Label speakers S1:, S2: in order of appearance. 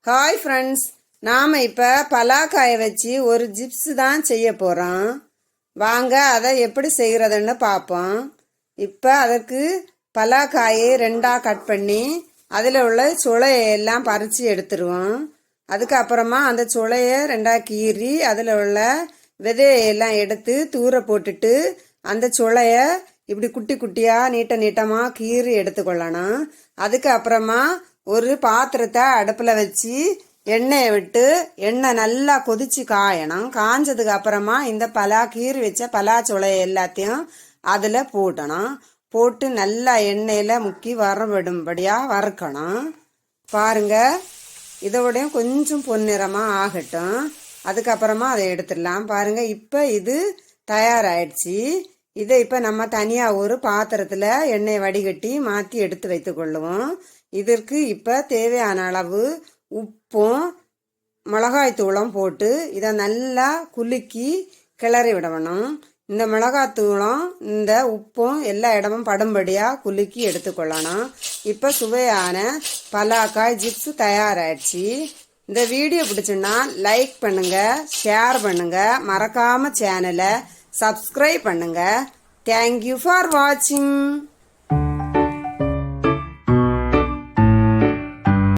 S1: Hi friends, நாம் இப்போ பலாக்காயை வச்சு ஒரு ஜிப்ஸ் தான் செய்ய போகிறோம். வாங்க அதை எப்படி செய்கிறதுன்னு பார்ப்போம். இப்போ அதற்கு பலாக்காயை ரெண்டாக கட் பண்ணி அதில் உள்ள சுளையெல்லாம் பறித்து எடுத்துருவோம். அதுக்கப்புறமா அந்த சுளையை ரெண்டாக கீறி அதில் உள்ள விதையெல்லாம் எடுத்து தூர போட்டுட்டு அந்த சுளையை இப்படி குட்டி குட்டியாக நீட்டமாக கீறி எடுத்துக்கொள்ளணும். அதுக்கப்புறமா ஒரு பாத்திரத்தை அடுப்பில் வச்சு எண்ணெயை விட்டு எண்ணெய் நல்லா கொதிச்சு காயணும். காஞ்சதுக்கு அப்புறமா இந்த கீறி வச்ச பலாச்சுளையை எல்லாத்தையும் அதில் போட்டணும். போட்டு நல்லா எண்ணெயில் முக்கி வரவிடும்படியாக வறுக்கணும். பாருங்க, இதோடையும் கொஞ்சம் பொன்னிறமாக ஆகட்டும். அதுக்கப்புறமா அதை எடுத்துடலாம். பாருங்க, இப்போ இது தயாராகிடுச்சு. இதை இப்போ நம்ம தனியாக ஒரு பாத்திரத்தில் எண்ணெயை வடிகட்டி மாற்றி எடுத்து வைத்து கொள்ளுவோம். இதற்கு இப்போ தேவையான அளவு உப்பும் மிளகாய் தூளும் போட்டு இதை நல்லா குலுக்கி கிளறி விடணும். இந்த மிளகாத்தூளும் இந்த உப்பும் எல்லா இடமும் படும்படியாக குலுக்கி எடுத்துக்கொள்ளணும். இப்போ சுவையான பலாக்காய் ஜிப்ஸ் தயாராகிடுச்சு. இந்த வீடியோ பிடிச்சுன்னா லைக் பண்ணுங்கள், ஷேர் பண்ணுங்கள், மறக்காமல் சேனலை சப்ஸ்கிரைப் பண்ணுங்கள். தேங்க்யூ ஃபார் வாட்சிங்.